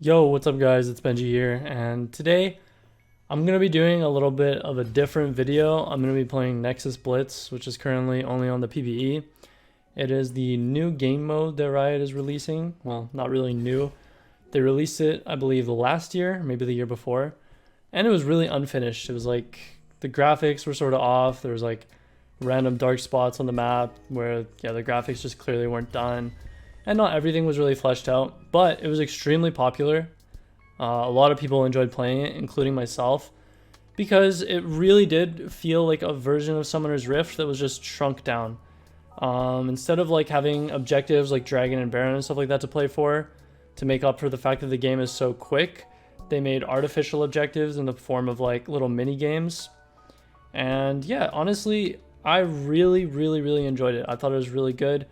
Yo, what's up guys, it's Benji here, and today I'm going to be doing a little bit of a different video. I'm going to be playing Nexus Blitz, which is currently only on the PvE. It is the new game mode that Riot is releasing. Well, not really new. They released it, I believe, last year, maybe the year before, and it was really unfinished. It was like, the graphics were sort of off. There was like random dark spots on the map where, yeah, the graphics just clearly weren't done. And not everything was really fleshed out, but it was extremely popular. A lot of people enjoyed playing it, including myself, because it really did feel like a version of Summoner's Rift that was just shrunk down. Instead of like having objectives like Dragon and Baron and stuff like that to play for, to make up for the fact that the game is so quick, they made artificial objectives in the form of like little mini games. And yeah, honestly, I really enjoyed it. I thought it was really good.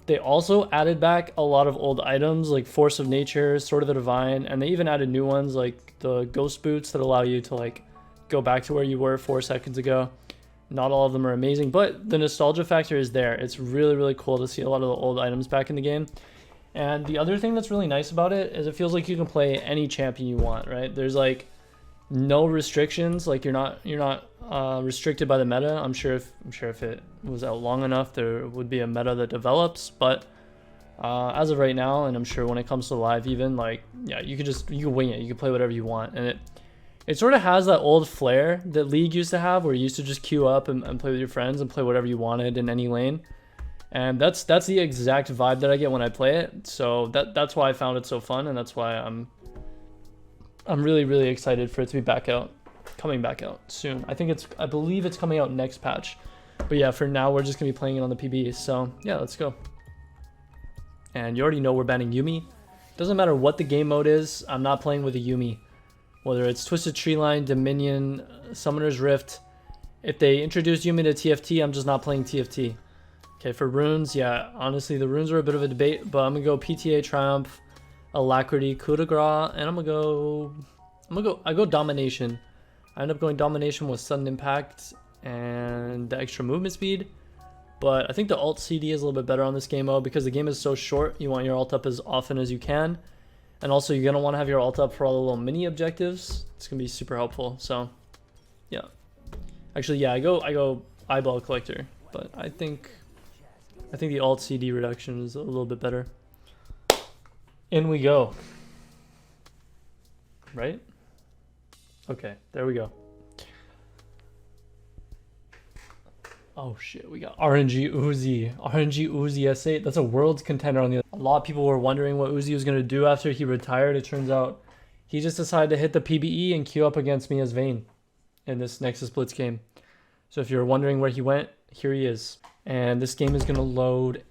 They also added back a lot of old items like Force of Nature, Sword of the Divine, and they even added new ones like the Ghost Boots that allow you to like go back to where you were 4 seconds ago. Not all of them are amazing, but the nostalgia factor is there. It's really cool to see a lot of the old items back in the game. And the other thing that's really nice about it is it feels like you can play any champion you want, right? There's like no restrictions, like you're not restricted by the meta. I'm sure if it was out long enough there would be a meta that develops, but as of right now, and I'm sure when it comes to live, even like, yeah, you can wing it, you can play whatever you want. And it sort of has that old flair that League used to have, where you used to just queue up and play with your friends and play whatever you wanted in any lane. And that's the exact vibe that I get when I play it. So that's why I found it so fun, and that's why I'm really excited for it to be coming back out soon. I believe it's coming out next patch. But yeah, for now we're just gonna be playing it on the PB. So yeah, let's go. And you already know we're banning Yuumi. Doesn't matter what the game mode is, I'm not playing with a Yuumi. Whether it's Twisted Treeline, Dominion, Summoner's Rift. If they introduce Yuumi to TFT, I'm just not playing TFT. Okay, for runes, yeah, honestly the runes are a bit of a debate, but I'm gonna go PTA Triumph, Alacrity, Coup de Grace, and I go Domination. I end up going Domination with Sudden Impact and the extra movement speed. But I think the alt CD is a little bit better on this game mode because the game is so short. You want your alt up as often as you can. And also you're gonna want to have your alt up for all the little mini objectives. It's gonna be super helpful. So yeah. Actually, yeah, I go Eyeball Collector, but I think the alt CD reduction is a little bit better. In we go. Right? Okay, there we go. Oh shit, we got RNG Uzi. RNG Uzi S8. That's a world's contender on the other. A lot of people were wondering what Uzi was going to do after he retired. It turns out he just decided to hit the PBE and queue up against me as Vayne in this Nexus Blitz game. So if you're wondering where he went, here he is. And this game is going to load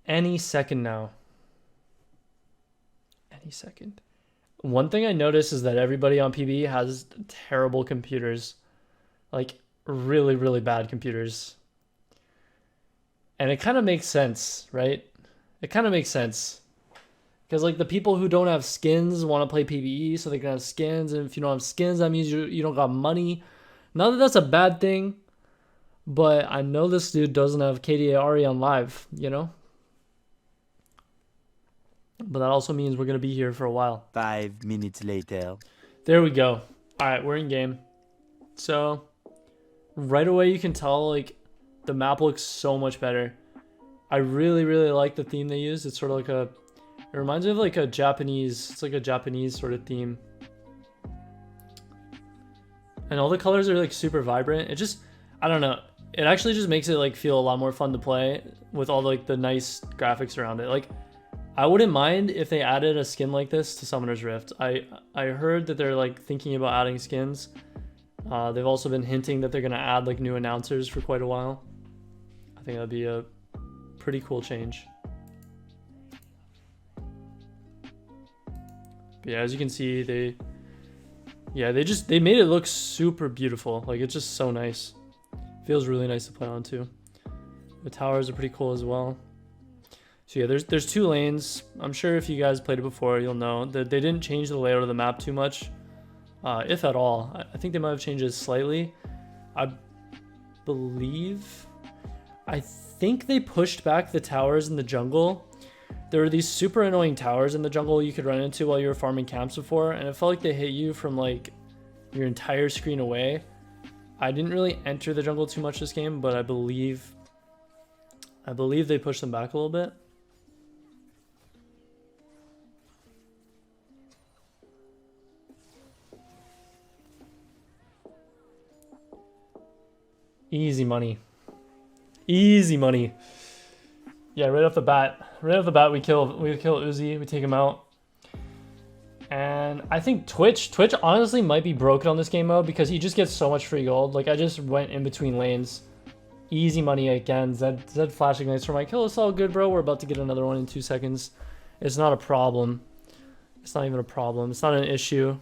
any second now. Any second. One thing I noticed is that everybody on PB has terrible computers. Like really bad computers. And it kind of makes sense, right? It kind of makes sense. Because like the people who don't have skins want to play PvE so they can have skins. And if you don't have skins, that means you don't got money. Not that that's a bad thing. But I know this dude doesn't have KDA on live, you know? But that also means we're going to be here for a while. 5 minutes later. There we go. Alright, we're in game. So, right away you can tell, like, the map looks so much better. I really like the theme they used. It's sort of like it reminds me of like a Japanese, it's like a Japanese sort of theme. And all the colors are like super vibrant. It just, I don't know. It actually just makes it like feel a lot more fun to play with all like the nice graphics around it. Like, I wouldn't mind if they added a skin like this to Summoner's Rift. I heard that they're like thinking about adding skins. They've also been hinting that they're gonna add like new announcers for quite a while. I think that'd be a pretty cool change. But yeah, as you can see, they made it look super beautiful. Like, it's just so nice. Feels really nice to play on too. The towers are pretty cool as well. So yeah, there's 2 lanes. I'm sure if you guys played it before, you'll know that they didn't change the layout of the map too much, if at all. I think they might have changed it slightly. I think they pushed back the towers in the jungle there were these super annoying towers in the jungle you could run into while you were farming camps before, and it felt like they hit you from like your entire screen away. I didn't really enter the jungle too much this game, but I believe they pushed them back a little bit. Easy money. Easy money. Yeah, right off the bat we kill Uzi, we take him out. And I think Twitch honestly might be broken on this game mode because he just gets so much free gold. Like, I just went in between lanes. Easy money again. Zed flashing lights for my kill. It's all good, bro. We're about to get another one in 2 seconds. It's not a problem. It's not even a problem. It's not an issue.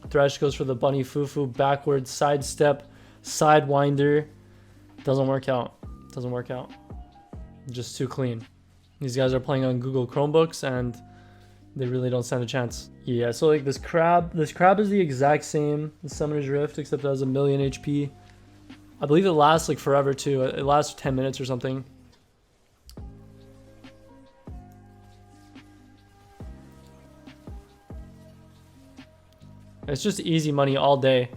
Thresh goes for the bunny fufu, backwards, sidestep, sidewinder. Doesn't work out. Doesn't work out. Just too clean. These guys are playing on Google Chromebooks and they really don't stand a chance. Yeah, so like this crab is the exact same as Summoner's Rift, except it has a million HP. I believe it lasts like forever too. It lasts 10 minutes or something. It's just easy money all day.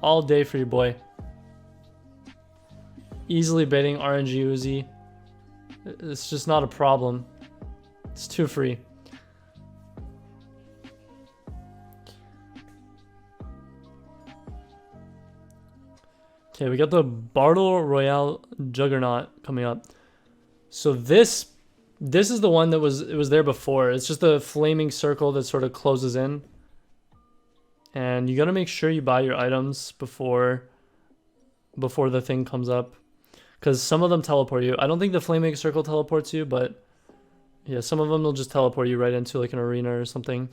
All day for your boy. Easily baiting RNG Uzi. It's just not a problem. It's too free. Okay, we got the Battle Royale Juggernaut coming up. So this is the one that was there before. It's just a flaming circle that sort of closes in. And you gotta make sure you buy your items before the thing comes up. Because some of them teleport you. I don't think the flaming circle teleports you, but yeah, some of them will just teleport you right into like an arena or something.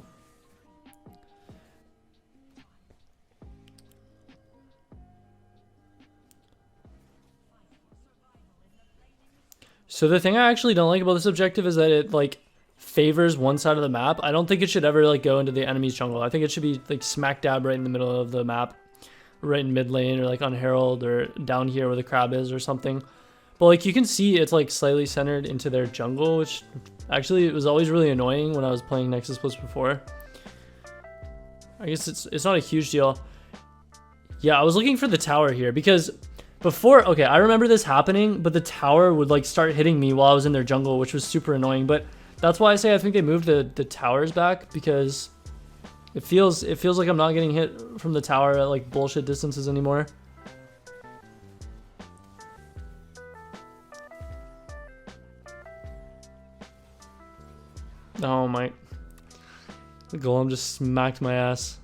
So the thing I actually don't like about this objective is that it like favors one side of the map. I don't think it should ever like go into the enemy's jungle. I think it should be like smack dab right in the middle of the map, right in mid lane or like on Herald or down here where the crab is or something. But like you can see it's like slightly centered into their jungle, which actually it was always really annoying when I was playing Nexus Blitz before. I guess it's not a huge deal. Yeah, I was looking for the tower here because before, okay, I remember this happening, but the tower would like start hitting me while I was in their jungle, which was super annoying. But that's why I say I think they moved the towers back, because it feels like I'm not getting hit from the tower at like bullshit distances anymore. Oh my, the golem just smacked my ass.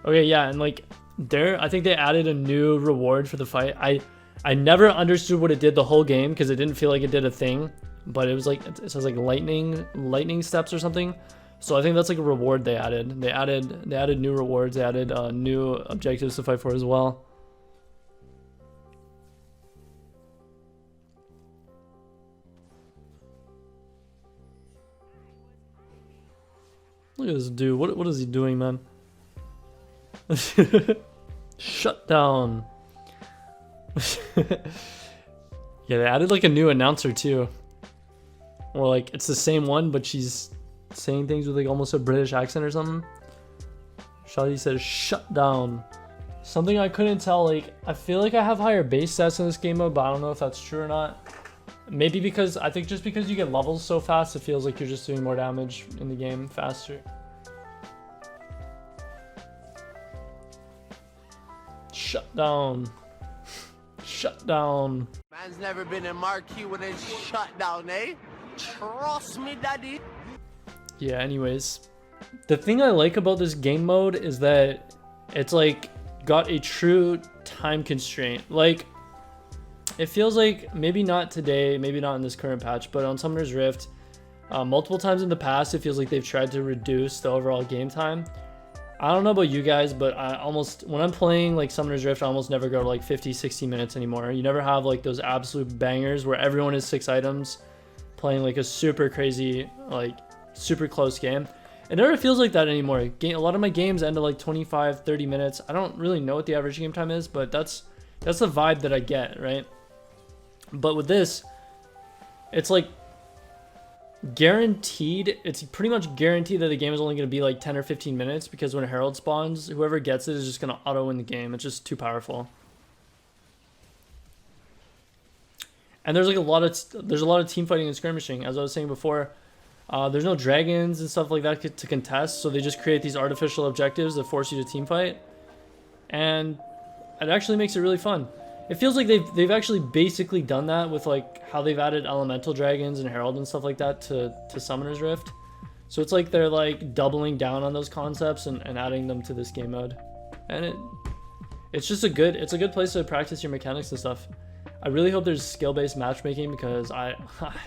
Okay, yeah, and like I think they added a new reward for the fight. I never understood what it did the whole game because it didn't feel like it did a thing, but it was like, it says like lightning steps or something. So I think that's like a reward they added. They added new rewards. They added new objectives to fight for as well. Look at this dude. What is he doing, man? Shut down. Yeah, they added like a new announcer too. Or like it's the same one, but she's saying things with like almost a British accent or something. Shadi says shut down. Something I couldn't tell, like I feel like I have higher base stats in this game mode, but I don't know if that's true or not. Maybe because I think just because you get levels so fast, it feels like you're just doing more damage in the game faster. Shut down. Shut down. Man's never been in marquee when it's shut down, eh? Trust me, daddy. Yeah, anyways. The thing I like about this game mode is that it's like got a true time constraint. Like, it feels like, maybe not today, maybe not in this current patch, but on Summoner's Rift, multiple times in the past, it feels like they've tried to reduce the overall game time. I don't know about you guys, but when I'm playing like Summoner's Rift, I almost never go to like 50, 60 minutes anymore. You never have like those absolute bangers where everyone is 6 items playing like a super crazy, like super close game. It never feels like that anymore. A lot of my games end at like 25, 30 minutes. I don't really know what the average game time is, but that's the vibe that I get, right? But with this, it's like guaranteed. It's pretty much guaranteed that the game is only going to be like 10 or 15 minutes, because when Herald spawns, whoever gets it is just going to auto win the game. It's just too powerful. And there's like a lot of team fighting and skirmishing, as I was saying before. There's no dragons and stuff like that to contest, so they just create these artificial objectives that force you to team fight, and it actually makes it really fun. It feels like they've actually basically done that with like how they've added elemental dragons and herald and stuff like that to Summoner's Rift. So it's like they're like doubling down on those concepts and adding them to this game mode, and it's just a good place to practice your mechanics and stuff. I really hope there's skill-based matchmaking, because I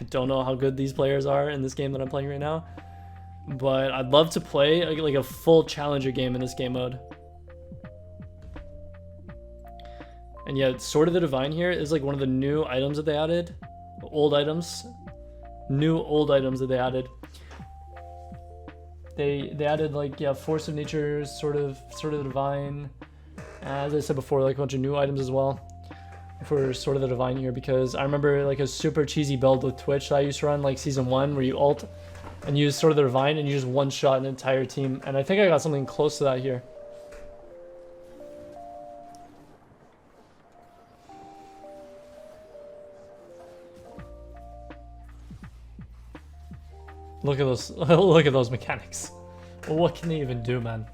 don't know how good these players are in this game that I'm playing right now. But I'd love to play like a full challenger game in this game mode. And yeah, Sword of the Divine here is like one of the new items that they added. Old items that they added. They added like, yeah, Force of Nature, Sword of the Divine. As I said before, like a bunch of new items as well for Sword of the Divine here, because I remember like a super cheesy build with Twitch that I used to run like season 1, where you ult and use Sword of the Divine and you just one shot an entire team, and I think I got something close to that here. Look at those look at those mechanics. What can they even do, man?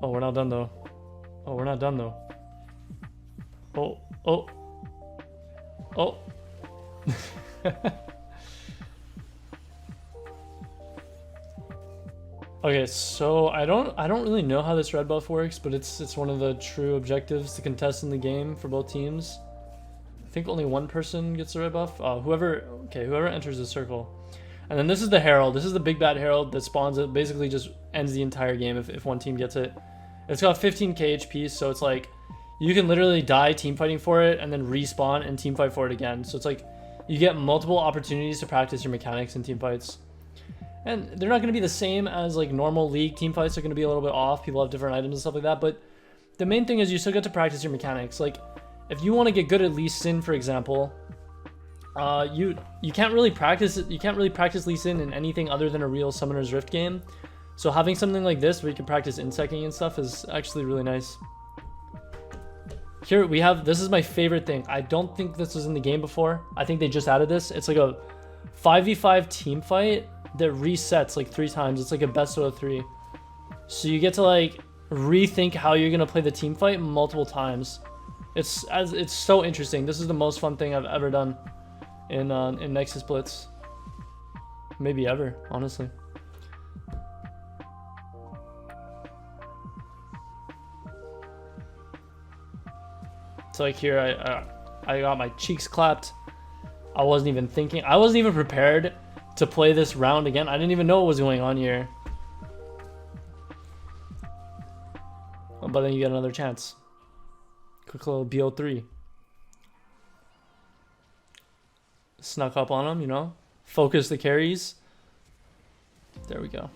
Oh, we're not done though. Oh, we're not done though. Oh. Okay, so I don't really know how this red buff works, but it's one of the true objectives to contest in the game for both teams. I think only one person gets the red buff. Whoever enters the circle. And then this is the herald. This is the big bad herald that spawns it. Basically just ends the entire game if one team gets it. It's got 15k HP, so it's like you can literally die team fighting for it and then respawn and team fight for it again. So it's like you get multiple opportunities to practice your mechanics in team fights. And they're not going to be the same as like normal league team fights. They're going to be a little bit off. People have different items and stuff like that. But the main thing is you still get to practice your mechanics. Like if you want to get good at Lee Sin, for example, you can't really practice Lee Sin in anything other than a real Summoner's Rift game. So having something like this where you can practice insecting and stuff is actually really nice. Here we have, this is my favorite thing. I don't think this was in the game before. I think they just added this. It's like a 5v5 team fight that resets like 3 times. It's like a best of 3. So you get to like rethink how you're gonna play the team fight multiple times. It's so interesting. This is the most fun thing I've ever done in Nexus Blitz. Maybe ever, honestly. So like here, I got my cheeks clapped. I wasn't even thinking. I wasn't even prepared to play this round again. I didn't even know what was going on here. But then you get another chance. Quick little BO3. Snuck up on him, you know. Focus the carries. There we go.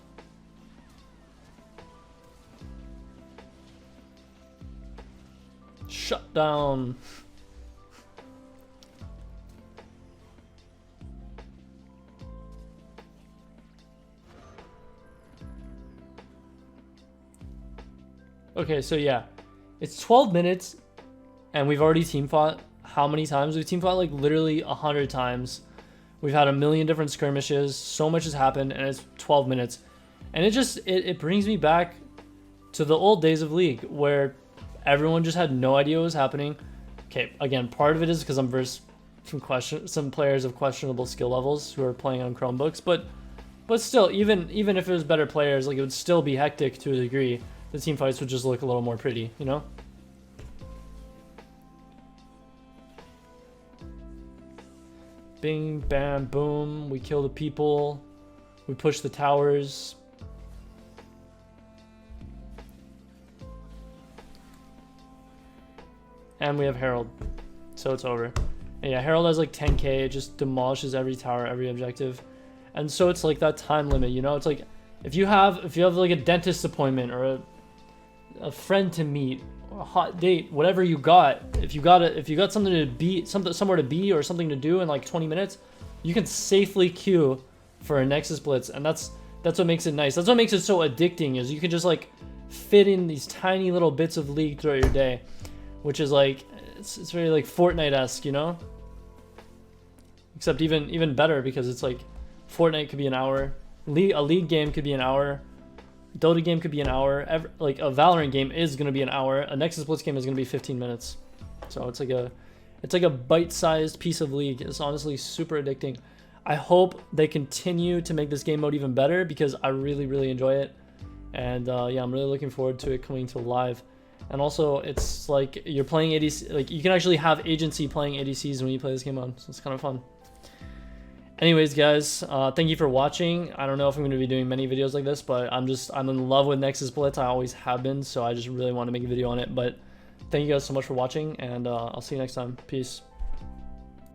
Shut down. Okay, so yeah, it's 12 minutes and we've already team fought. How many times? We've team fought like literally 100 times. We've had a million different skirmishes. So much has happened and it's 12 minutes. And it brings me back to the old days of League where everyone just had no idea what was happening. Okay, again, part of it is because I'm versed some players of questionable skill levels who are playing on Chromebooks, but still, even if it was better players, like it would still be hectic to a degree. The team fights would just look a little more pretty, you know? Bing, bam, boom. We kill the people. We push the towers. And we have Herald. So it's over. And yeah, Herald has like 10k. It just demolishes every tower, every objective. And so it's like that time limit, you know? It's like if you have like a dentist appointment or a friend to meet, a hot date, whatever you got, if you got something to be, somewhere to be or something to do in like 20 minutes, you can safely queue for a Nexus Blitz, and that's what makes it nice. That's what makes it so addicting, is you can just like fit in these tiny little bits of League throughout your day, which is like it's very like Fortnite-esque, you know? Except even better, because it's like Fortnite could be an hour, a League game could be an hour, Dota game could be an hour, like a Valorant game is gonna be an hour, a Nexus Blitz game is gonna be 15 minutes. So it's like a bite-sized piece of League. It's honestly super addicting. I hope they continue to make this game mode even better, because I really enjoy it. And yeah, I'm really looking forward to it coming to live. And also, it's like you're playing ADC, like you can actually have agency playing ADCs when you play this game mode, so it's kind of fun. Anyways, guys, thank you for watching. I don't know if I'm going to be doing many videos like this, but I'm in love with Nexus Blitz. I always have been, so I just really want to make a video on it. But thank you guys so much for watching, and I'll see you next time. Peace.